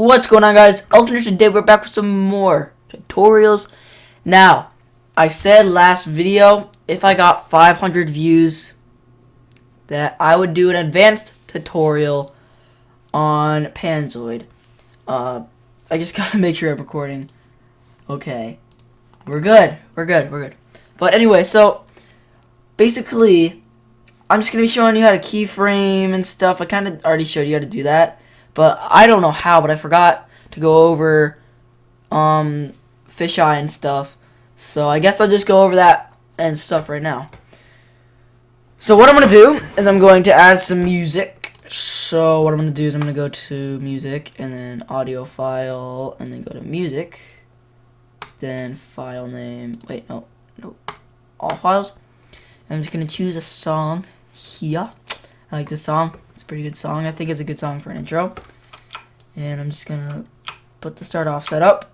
What's going on, guys? Elton, today we're back with some more tutorials. Now, I said last video, if I got 500 views, that I would do an advanced tutorial on Panzoid. I just gotta make sure I'm recording. Okay. We're good. But anyway, so, basically, I'm just gonna be showing you how to keyframe and stuff. I kind of already showed you how to do that. But I don't know how, but I forgot to go over fisheye and stuff. So I guess I'll just go over that and stuff right now. So what I'm going to do is I'm going to add some music. So what I'm going to do is I'm going to go to music and then audio file and then go to music. Then file name. Wait, no. All files. I'm just going to choose a song here. I like this song. It's a pretty good song. I think it's a good song for an intro. And I'm just gonna put the start offset up.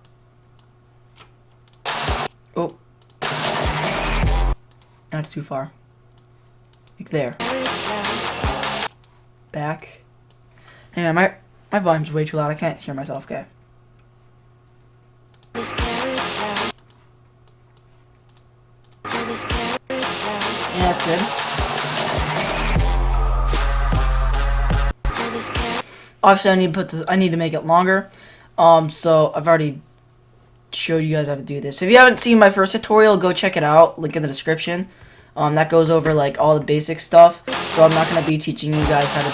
Oh. That's too far. Like there. Back. Yeah, my volume's way too loud. I can't hear myself, okay. Yeah, that's good. Obviously, I need to make it longer. So I've already showed you guys how to do this. If you haven't seen my first tutorial, go check it out. Link in the description. That goes over like all the basic stuff. So I'm not gonna be teaching you guys how to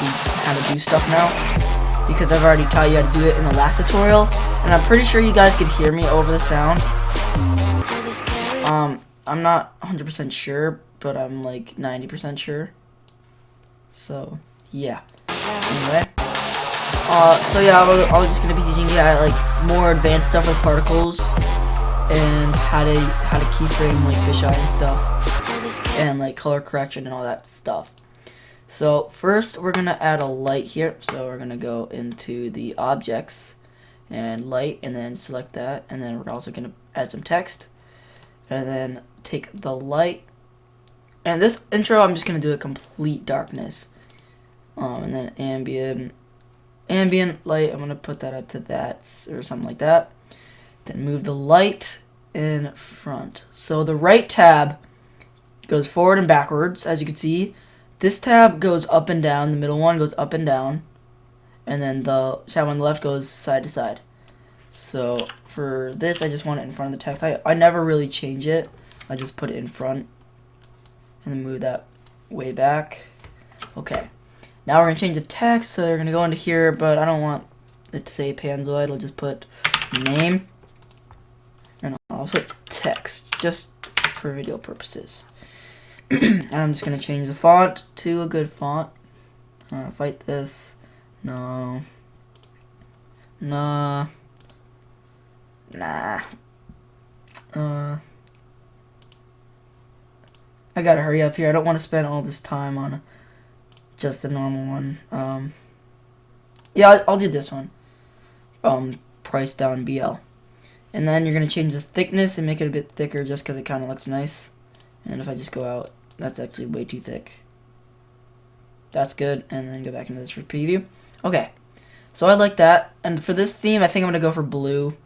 do stuff now because I've already taught you how to do it in the last tutorial, and I'm pretty sure you guys could hear me over the sound. I'm not 100% sure, but I'm like 90% sure. So yeah. Anyway. So yeah, I was just gonna be teaching you like more advanced stuff with particles and how to keyframe like fisheye and stuff, and like color correction and all that stuff. So first we're gonna add a light here. So we're gonna go into the objects and light, and then select that, and then we're also gonna add some text, and then take the light. And this intro, I'm just gonna do a complete darkness, and then ambient light, I'm going to put that up to that or something like that. Then move the light in front. So the right tab goes forward and backwards, as you can see. This tab goes up and down. The middle one goes up and down. And then the tab on the left goes side to side. So for this, I just want it in front of the text. I never really change it. I just put it in front and then move that way back. Okay. Now we're going to change the text, so we're going to go into here, but I don't want it to say Panzoid. I'll just put name, and I'll put text, just for video purposes. And I'm just going to change the font to a good font. Fight this. No. Nah. I gotta hurry up here. I don't want to spend all this time on just a normal one. Yeah, I'll do this one. Price down BL. And then you're going to change the thickness and make it a bit thicker just because it kind of looks nice. And if I just go out, that's actually way too thick. That's good. And then go back into this for preview. Okay. So I like that. And for this theme, I think I'm going to go for blue.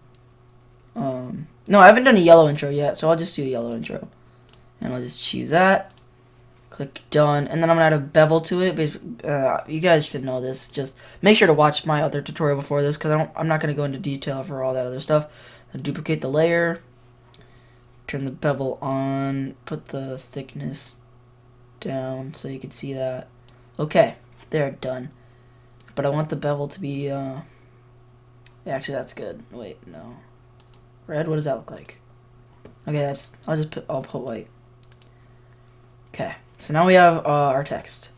No, I haven't done a yellow intro yet, so I'll just do a yellow intro. And I'll just choose that. Click done, and then I'm going to add a bevel to it. But, you guys should know this. Just make sure to watch my other tutorial before this, because I'm not going to go into detail for all that other stuff. So duplicate the layer, turn the bevel on, put the thickness down so you can see that. Okay, there, done. But I want the bevel to be, actually that's good. Wait, no. Red, what does that look like? Okay, I'll put white. Okay. So now we have our text.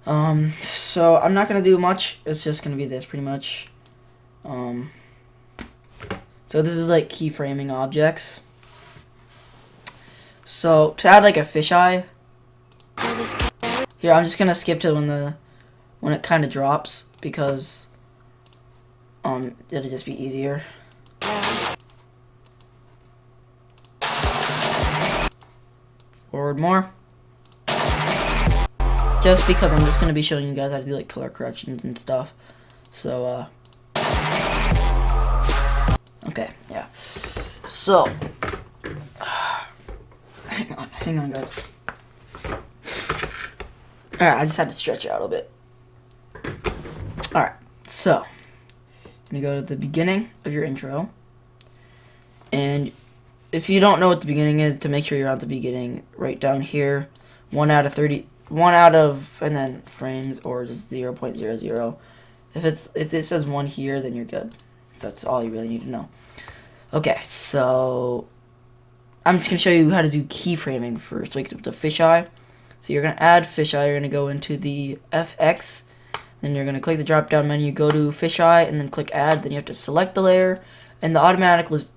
So I'm not gonna do much. It's just gonna be this pretty much. So this is like keyframing objects. So to add like a fisheye, here I'm just gonna skip to when it kind of drops because it'll just be easier. Forward more. Just because I'm just going to be showing you guys how to do like color corrections and stuff. So, Okay, yeah. So, hang on, guys. Alright, I just had to stretch out a bit. Alright, so, I'm gonna go to the beginning of your intro. And if you don't know what the beginning is, to make sure you're at the beginning, right down here, 1 out of 30, 1 out of, and then frames, or just 0.00. If it says 1 here, then you're good. That's all you really need to know. Okay, so I'm just gonna show you how to do keyframing first, like the fisheye. So you're gonna add fisheye. You're gonna go into the FX, then you're gonna click the drop down menu, go to fisheye, and then click add. Then you have to select the layer, and the automatic is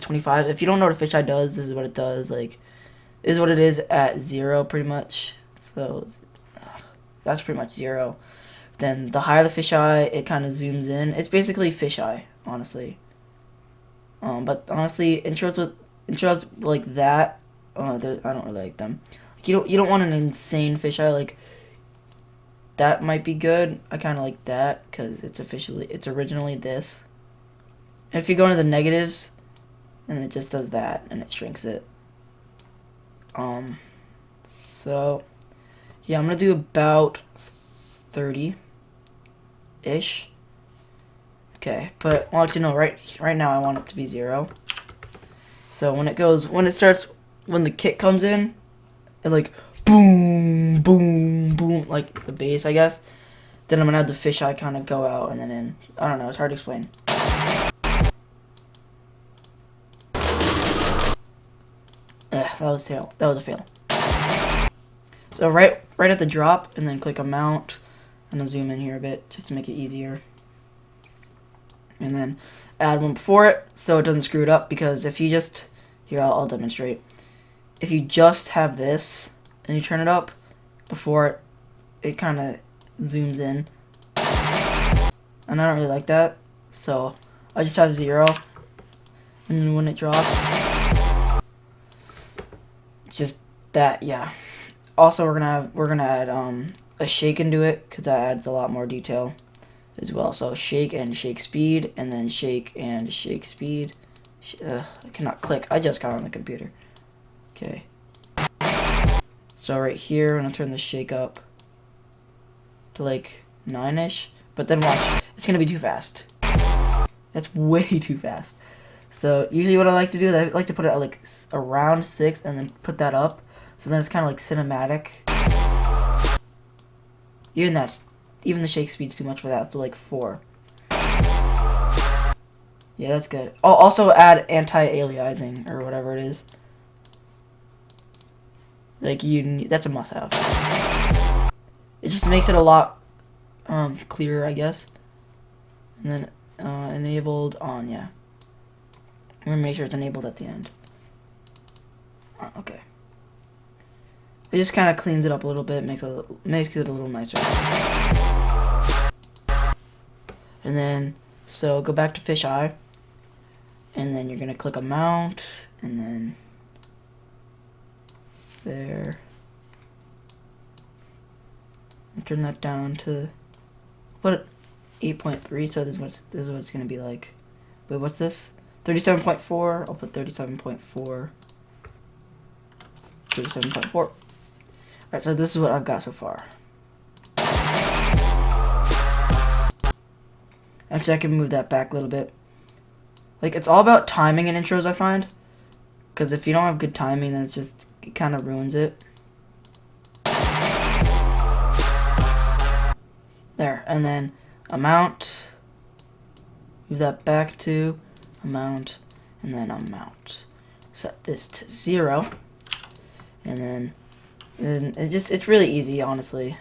25. If you don't know what a fisheye does, this is what it does. Like, this is what it is at 0, pretty much. So that's pretty much 0. Then the higher the fisheye, it kind of zooms in. It's basically fisheye, honestly. But honestly, intros like that, I don't really like them. Like, you don't want an insane fisheye. Like, that might be good. I kind of like that because it's originally this. And if you go into the negatives, and it just does that and it shrinks it. So yeah, I'm gonna do about 30-ish. Okay, but I want you to know right now I want it to be 0. So when the kick comes in, and like boom, boom, boom, like the bass, I guess, then I'm gonna have the fisheye kind of go out and then in. I don't know, it's hard to explain. That was a fail. So right at the drop, and then click amount, and then zoom in here a bit just to make it easier. And then add one before it so it doesn't screw it up, because if you just, here I'll demonstrate. If you just have this and you turn it up before it kind of zooms in, and I don't really like that, so I just have 0, and then when it drops, it's just that, yeah. Also, we're gonna add a shake into it, because that adds a lot more detail as well. So shake and shake speed, and then shake and shake speed. I cannot click. I just got on the computer. Okay. So right here, I'm gonna turn the shake up to like 9-ish, but then watch, it's gonna be too fast. That's way too fast. So usually what I like to do is I like to put it at like around 6 and then put that up. So then it's kind of like cinematic. Even the shake speed's too much for that. So like 4. Yeah, that's good. I'll also add anti-aliasing or whatever it is. Like that's a must-have. It just makes it a lot clearer, I guess. And then enabled on, yeah. I'm gonna make sure it's enabled at the end. Okay. It just kind of cleans it up a little bit, makes it a little nicer. And then, so go back to fisheye, and then you're gonna click amount, and then there. And turn that down to put 8.3. So this is what it's gonna be like. Wait, what's this? 37.4. I'll put 37.4. 37.4. Alright, so this is what I've got so far. Actually, I can move that back a little bit. Like, it's all about timing in intros, I find. Because if you don't have good timing, then it kind of ruins it. There, and then amount. Move that back to amount, and then amount. Set this to 0. And then it's really easy, honestly.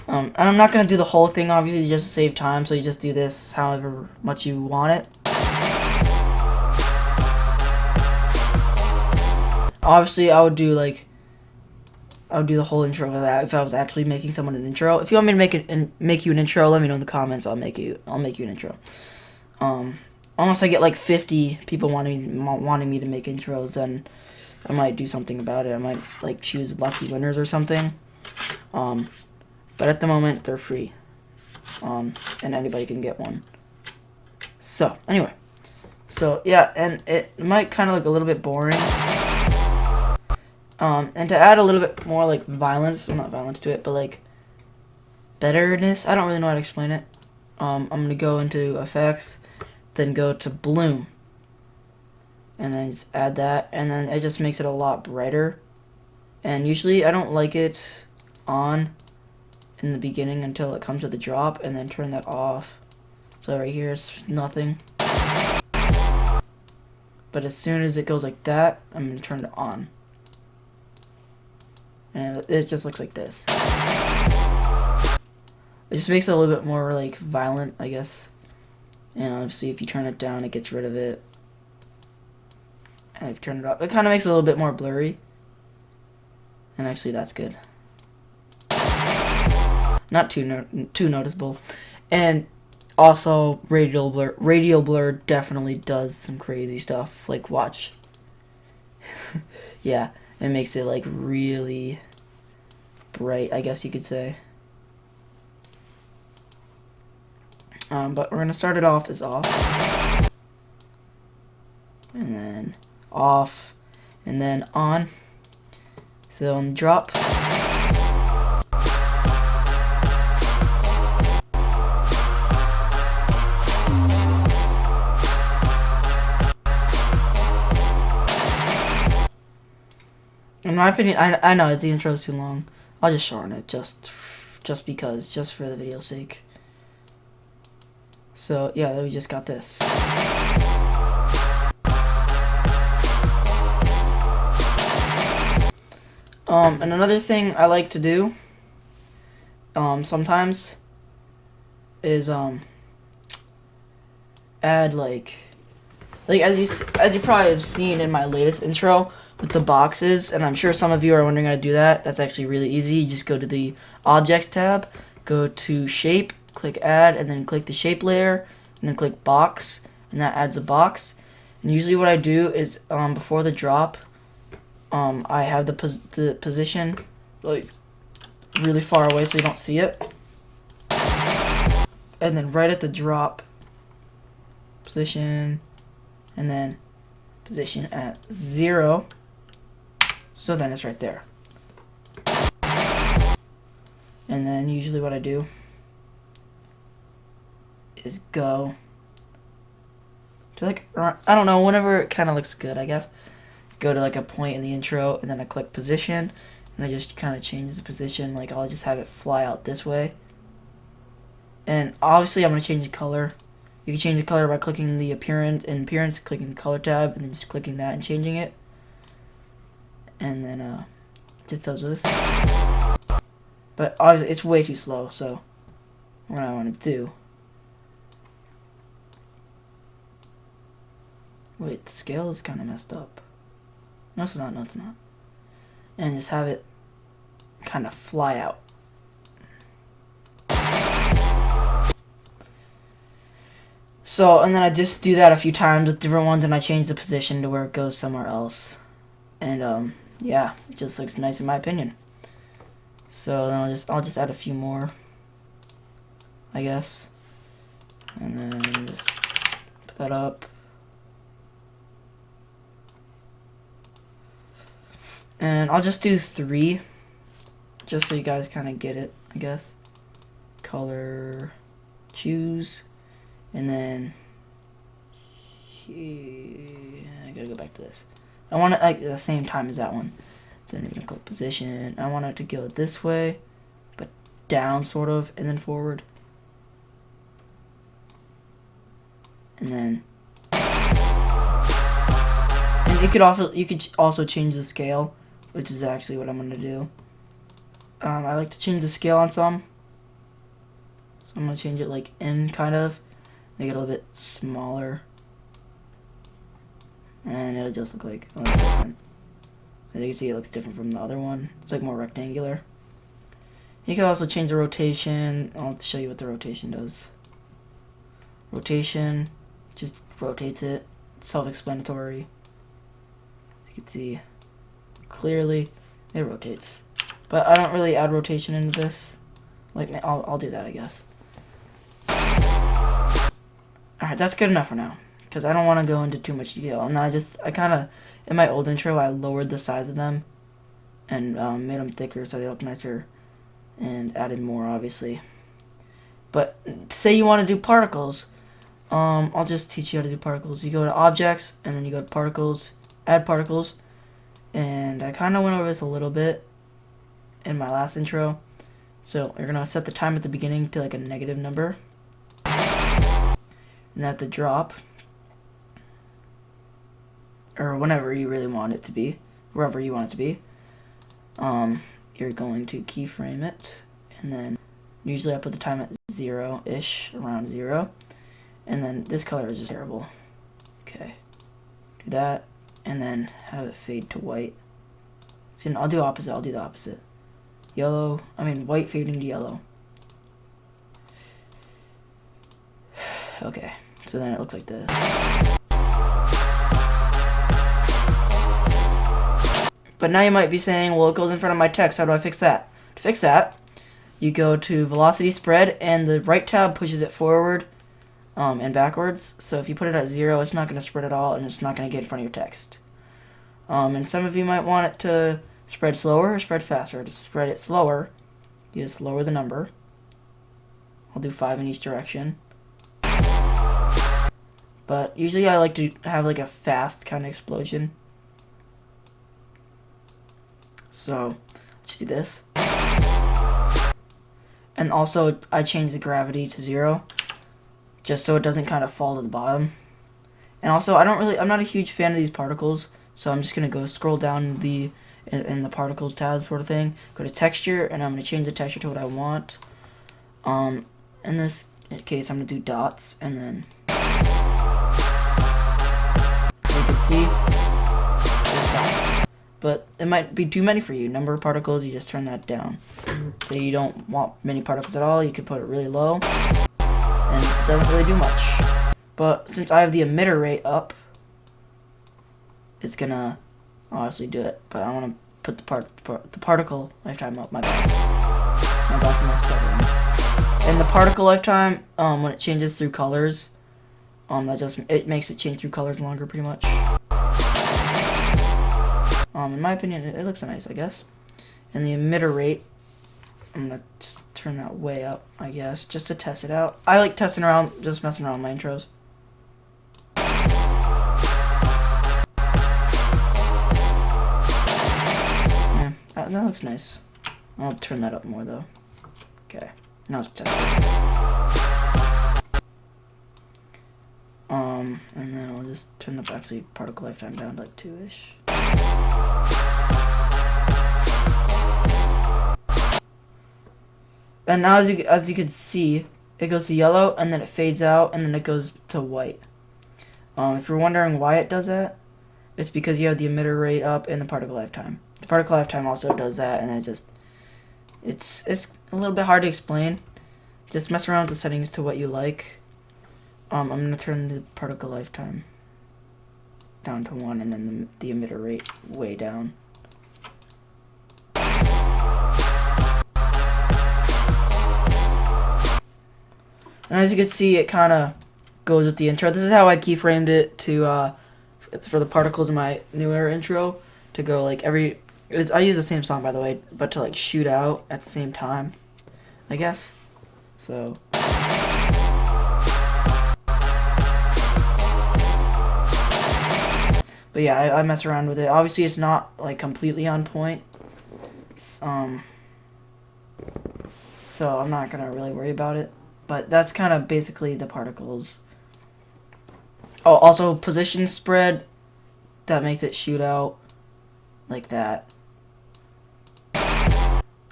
And I'm not gonna do the whole thing, obviously, just to save time. So you just do this however much you want it. Obviously, I would do the whole intro for that if I was actually making someone an intro. If you want me to make you an intro, let me know in the comments. I'll make you an intro. Unless I get like 50 people wanting me to make intros, then I might do something about it. I might like choose lucky winners or something. But at the moment, they're free. and anybody can get one. So anyway, so yeah, and it might kind of look a little bit boring. And to add a little bit more like violence, well, not violence to it, but like betterness. I don't really know how to explain it. I'm gonna go into effects, then go to bloom, and then just add that, and then it just makes it a lot brighter. And usually I don't like it on in the beginning until it comes to the drop, and then turn that off. So right here it's nothing. But as soon as it goes like that, I'm gonna turn it on. And it just looks like this. It just makes it a little bit more like violent, I guess. And obviously if you turn it down, it gets rid of it. And if you turn it up, it kind of makes it a little bit more blurry. And actually that's good. Not too noticeable. And also radial blur definitely does some crazy stuff. Like watch. Yeah, it makes it like really bright, I guess you could say. But we're gonna start it off as off, and then off, and then on. So on the drop. In my opinion, I know the intro is too long. I'll just shorten it just because, just for the video's sake. So yeah, we just got this. And another thing I like to do sometimes is add like as you probably have seen in my latest intro with the boxes, and I'm sure some of you are wondering how to do that. That's actually really easy. You just go to the Objects tab, go to Shape, click Add, and then click the Shape layer, and then click Box, and that adds a box. And usually what I do is before the drop, I have the position like really far away so you don't see it, and then right at the drop, position, and then position at 0. So then it's right there. And then usually what I do is go to like, I don't know, whenever it kind of looks good, I guess. Go to like a point in the intro, and then I click position, and I just kind of change the position. Like I'll just have it fly out this way. And obviously I'm going to change the color. You can change the color by clicking the appearance, clicking the color tab, and then just clicking that and changing it. And then just does this. But obviously it's way too slow, so what I want to do. Wait, the scale is kind of messed up. No, it's not. No, it's not. And just have it kind of fly out. So, and then I just do that a few times with different ones, and I change the position to where it goes somewhere else. And yeah, it just looks nice in my opinion. So then I'll just add a few more, I guess, and then just put that up. And I'll just do 3, just so you guys kind of get it, I guess. Color, choose, and then I gotta go back to this. I want it like at the same time as that one. So then you're gonna click position. I want it to go this way, but down sort of, and then forward. And then, and you could also change the scale, which is actually what I'm gonna do. I like to change the scale on some, so I'm gonna change it like in kind of, make it a little bit smaller, and it'll just look like a little different. As you can see, it looks different from the other one. It's like more rectangular. You can also change the rotation. I'll show you what the rotation does. Rotation just rotates it. Self-explanatory. As you can see clearly, it rotates. But I don't really add rotation into this. Like, I'll do that, I guess. Alright, that's good enough for now, because I don't want to go into too much detail. And then I kind of, in my old intro, I lowered the size of them and made them thicker so they look nicer and added more, obviously. But say you want to do particles, I'll just teach you how to do particles. You go to objects, and then you go to particles, add particles, and I kind of went over this a little bit in my last intro. So you're gonna set the time at the beginning to like a negative number, and at the drop, or whenever you really want it to be, wherever you want it to be, you're going to keyframe it, and then usually I put the time at 0-ish, around 0, and then this color is just terrible. Okay, do that, and then have it fade to white. So I'll do opposite. I'll do the opposite. White fading to yellow. Okay, so then it looks like this. But now you might be saying, well, it goes in front of my text. How do I fix that? To fix that, you go to velocity spread, and the right tab pushes it forward and backwards. So if you put it at 0, it's not going to spread at all, and it's not going to get in front of your text. And some of you might want it to spread slower or spread faster. To spread it slower, you just lower the number. I'll do 5 in each direction. But usually I like to have like a fast kind of explosion. So let's do this. And also I change the gravity to 0, just so it doesn't kind of fall to the bottom. And also I'm not a huge fan of these particles, so I'm just gonna go scroll down in the particles tab sort of thing. Go to texture, and I'm gonna change the texture to what I want. In this case, I'm gonna do dots, and then you can see there's dots. But it might be too many for you. Number of particles, you just turn that down. So you don't want many particles at all, you can put it really low, and it doesn't really do much. But since I have the emitter rate up, it's gonna obviously do it. But I want to put the particle lifetime up. My bad. For my stuttering. And the particle lifetime, when it changes through colors, it makes it change through colors longer, pretty much. In my opinion, it looks nice, I guess. And the emitter rate, I'm gonna just turn that way up, I guess, just to test it out. I like testing around, just messing around with my intros. Yeah, that looks nice. I'll turn that up more though. Okay, now it's tested. And then I'll just turn the particle lifetime down to like 2-ish. And now as you can see, it goes to yellow, and then it fades out, and then it goes to white. If you're wondering why it does that, it's because you have the emitter rate up and the particle lifetime. The particle lifetime also does that, and it's a little bit hard to explain. Just mess around with the settings to what you like. I'm gonna turn the particle lifetime down to 1, and then the emitter rate way down. And as you can see, it kind of goes with the intro. This is how I keyframed it to for the particles in my newer intro, to go like I use the same song, by the way, but to like shoot out at the same time, I guess. So but yeah, I mess around with it. Obviously, it's not like completely on point. So I'm not gonna really worry about it. But that's kind of basically the particles. Oh, also position spread. That makes it shoot out like that.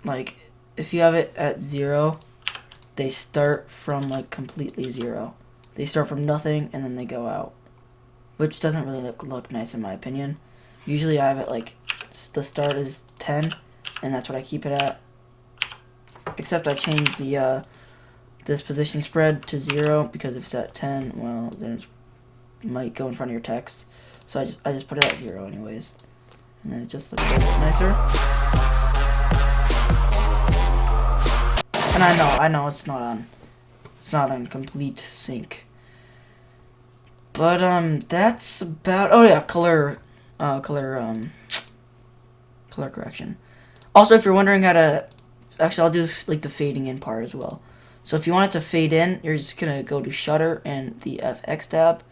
Like if you have it at 0, they start from like completely 0. They start from nothing and then they go out, which doesn't really look nice in my opinion. Usually I have it like the start is 10, and that's what I keep it at. Except I changed the this position spread to 0, because if it's at 10, well, then it might go in front of your text. So I just put it at 0 anyways, and then it just looks a little bit nicer. And I know it's not on complete sync, But that's about. Oh yeah, color correction. Also, if you're wondering how to, actually, I'll do like the fading in part as well. So if you want it to fade in, you're just gonna go to Shutter and the FX tab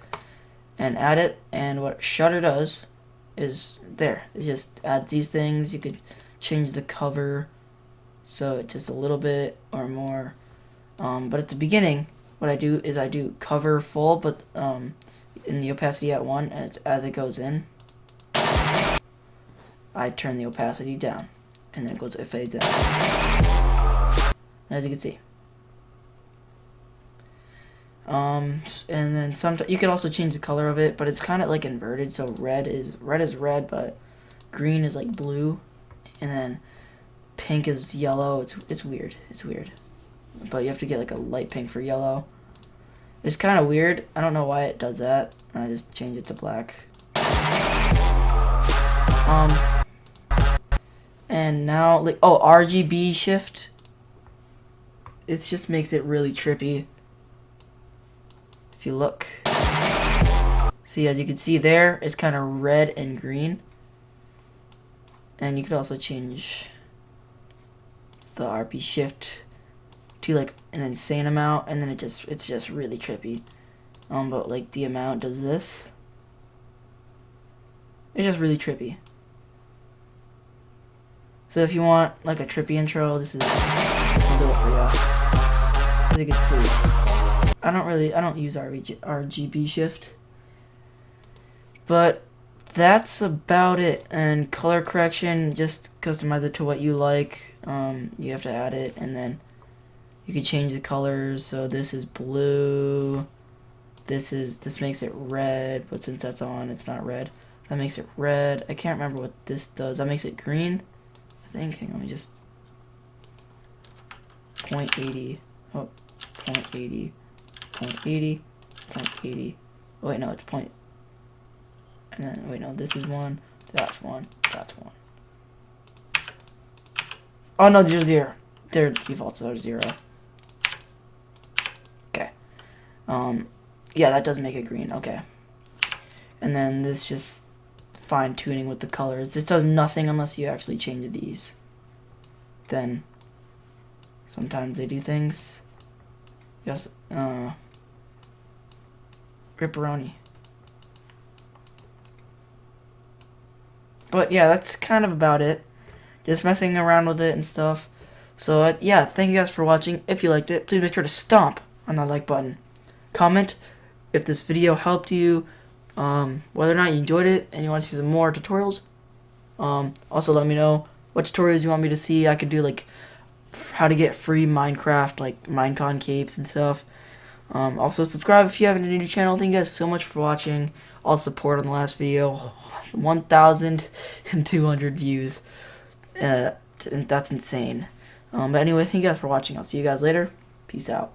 and add it. And what Shutter does is it just adds these things. You could change the cover so it's just a little bit or more. But at the beginning, what I do is I do cover full, but in the opacity at 1, and as it goes in, I turn the opacity down, and then it fades in, as you can see. And then sometimes you could also change the color of it, but it's kind of like inverted. So red is red, but green is like blue, and then pink is yellow. It's weird. It's weird, but you have to get like a light pink for yellow. It's kind of weird. I don't know why it does that. I just change it to black. And now like RGB shift. It just makes it really trippy. If you look, see, as you can see there, it's kind of red and green. And you could also change the RP shift to like an insane amount, and then it's just really trippy. But like the amount does this. It's just really trippy. So if you want like a trippy intro, this will do it for you. As you can see, I don't use RGB shift. But that's about it. And color correction, just customize it to what you like. You have to add it, and then you can change the colors. So this is blue. This makes it red, but since that's on, it's not red. That makes it red. I can't remember what this does. That makes it green, I think. Hang on, let me just 0.80. Oh, 0.80. 0.80. 0.80. Oh, wait, no, it's point. And then, wait, no, this is 1. That's 1. That's 1. Oh, no, their defaults are 0. Okay. Yeah, that does make it green. Okay. And then this just fine-tuning with the colors. This does nothing unless you actually change these. Then sometimes they do things. Yes, Ripperoni. But yeah, that's kind of about it. Just messing around with it and stuff. So yeah, thank you guys for watching. If you liked it, please make sure to stomp on that like button. Comment if this video helped you, whether or not you enjoyed it and you want to see some more tutorials. Also let me know what tutorials you want me to see. I could do like how to get free Minecraft, like Minecon capes and stuff. Also subscribe if you haven't to the new channel. Thank you guys so much for watching. All support on the last video. 1,200 views. That's insane. But anyway, thank you guys for watching. I'll see you guys later. Peace out.